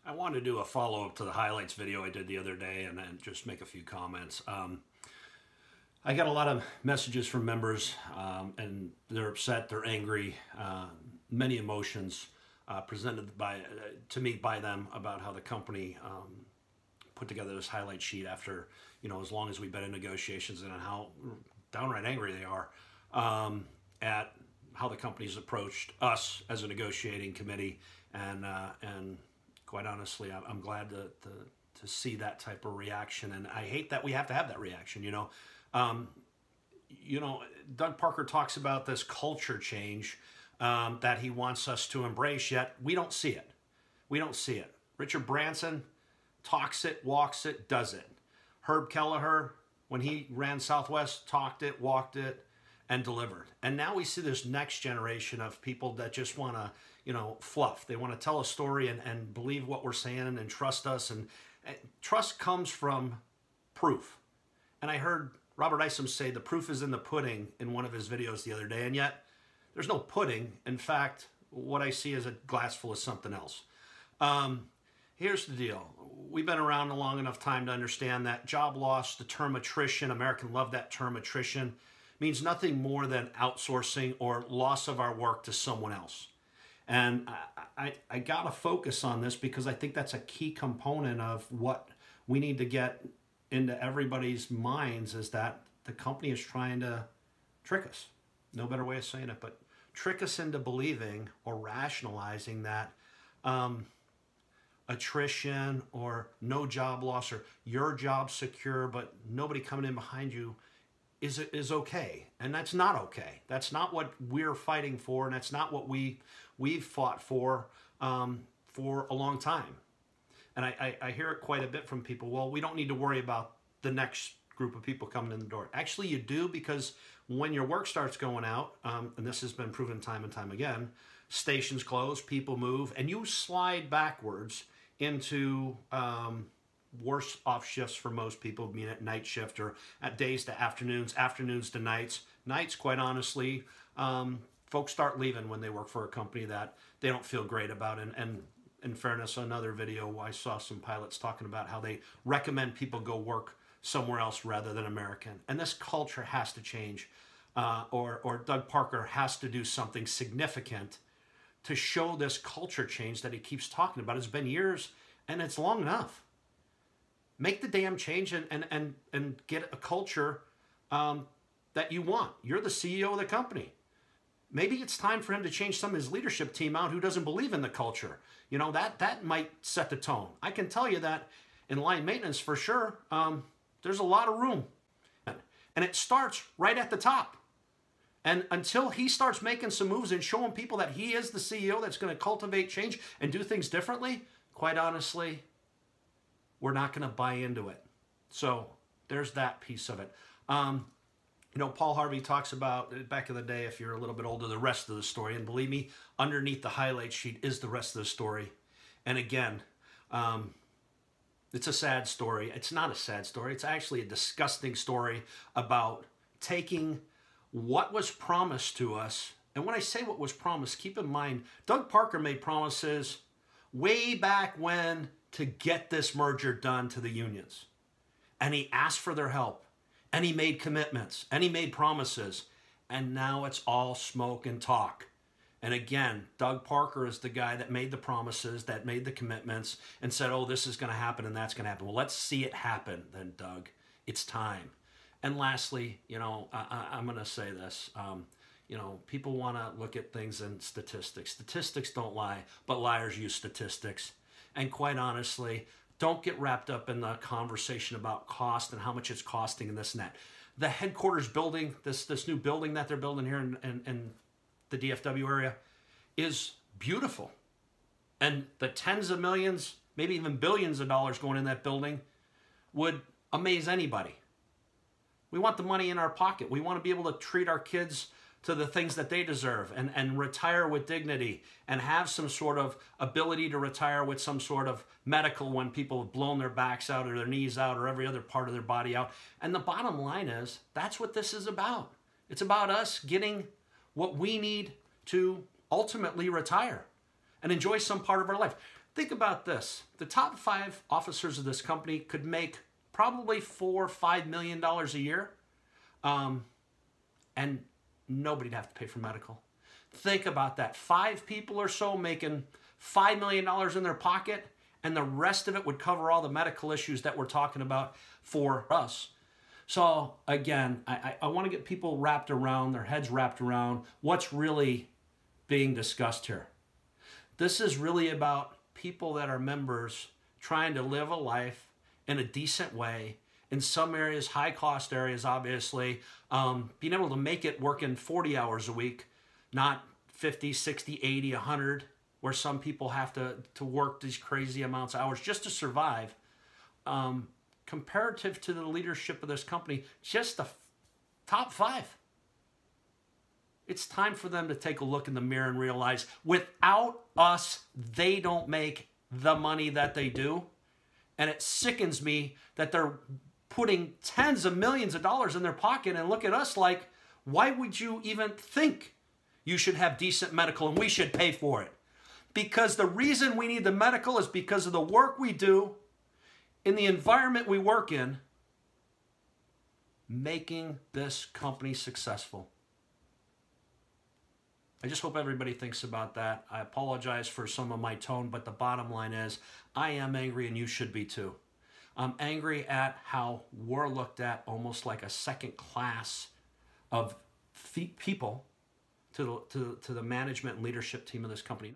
I wanted to do a follow-up to the highlights video I did the other day and then just make a few comments. I got a lot of messages from members and they're upset, they're angry, many emotions presented to me by them about how the company put together this highlight sheet after, as long as we've been in negotiations, and how downright angry they are at how the company's approached us as a negotiating committee. And quite honestly, I'm glad to see that type of reaction. And I hate that we have to have that reaction, Doug Parker talks about this culture change that he wants us to embrace, yet we don't see it. We don't see it. Richard Branson talks it, walks it, does it. Herb Kelleher, when he ran Southwest, talked it, walked it, and delivered. And now we see this next generation of people that just want to, fluff. They want to tell a story and believe what we're saying and trust us. And trust comes from proof. And I heard Robert Isom say the proof is in the pudding in one of his videos the other day, and yet there's no pudding. In fact, what I see is a glass full of something else. Here's the deal. We've been around a long enough time to understand that job loss, the term attrition, Americans love that term attrition, means nothing more than outsourcing or loss of our work to someone else. And I got to focus on this because I think that's a key component of what we need to get into everybody's minds, is that the company is trying to trick us. No better way of saying it, but trick us into believing or rationalizing that attrition or no job loss or your job secure but nobody coming in behind you is okay. And that's not okay. That's not what we're fighting for, and that's not what we've fought for a long time. And I hear it quite a bit from people. Well, we don't need to worry about the next group of people coming in the door. Actually, you do, because when your work starts going out, and this has been proven time and time again, stations close, people move, and you slide backwards into worse off shifts for most people, being at night shift or at days to afternoons, afternoons to nights. Nights, quite honestly, folks start leaving when they work for a company that they don't feel great about. And in fairness, another video, I saw some pilots talking about how they recommend people go work somewhere else rather than American. And this culture has to change, or Doug Parker has to do something significant to show this culture change that he keeps talking about. It's been years, and it's long enough. Make the damn change and get a culture that you want. You're the CEO of the company. Maybe it's time for him to change some of his leadership team out who doesn't believe in the culture. That might set the tone. I can tell you that in line maintenance for sure, there's a lot of room. And it starts right at the top. And until he starts making some moves and showing people that he is the CEO that's going to cultivate change and do things differently, quite honestly, we're not going to buy into it. So there's that piece of it. Paul Harvey talks about, back in the day, if you're a little bit older, the rest of the story. And believe me, underneath the highlight sheet is the rest of the story. And again, it's a sad story. It's not a sad story. It's actually a disgusting story about taking what was promised to us. And when I say what was promised, keep in mind, Doug Parker made promises way back when to get this merger done to the unions. And he asked for their help. And he made commitments. And he made promises. And now it's all smoke and talk. And again, Doug Parker is the guy that made the promises, that made the commitments, and said, oh, this is going to happen and that's going to happen. Well, let's see it happen then, Doug. It's time. And lastly, I'm going to say this. People want to look at things in statistics. Statistics don't lie, but liars use statistics. And quite honestly, don't get wrapped up in the conversation about cost and how much it's costing and this and that. The headquarters building, this new building that they're building here in the DFW area, is beautiful. And the tens of millions, maybe even billions of dollars going in that building would amaze anybody. We want the money in our pocket. We want to be able to treat our kids to the things that they deserve and retire with dignity and have some sort of ability to retire with some sort of medical when people have blown their backs out or their knees out or every other part of their body out. And the bottom line is, that's what this is about. It's about us getting what we need to ultimately retire and enjoy some part of our life. Think about this. The top 5 officers of this company could make probably $4 or $5 million a year, and nobody'd have to pay for medical. Think about that. 5 people or so making $5 million in their pocket, and the rest of it would cover all the medical issues that we're talking about for us. So again, I want to get people wrapped around, their heads wrapped around what's really being discussed here. This is really about people that are members trying to live a life in a decent way. In some areas, high cost areas, obviously, being able to make it working 40 hours a week, not 50, 60, 80, 100, where some people have to work these crazy amounts of hours just to survive. Comparative to the leadership of this company, just the top 5. It's time for them to take a look in the mirror and realize without us, they don't make the money that they do. And it sickens me that they're putting tens of millions of dollars in their pocket and look at us like, why would you even think you should have decent medical and we should pay for it? Because the reason we need the medical is because of the work we do in the environment we work in, making this company successful. I just hope everybody thinks about that. I apologize for some of my tone, but the bottom line is I am angry and you should be too. I'm angry at how we're looked at almost like a second class of people to the management and leadership team of this company.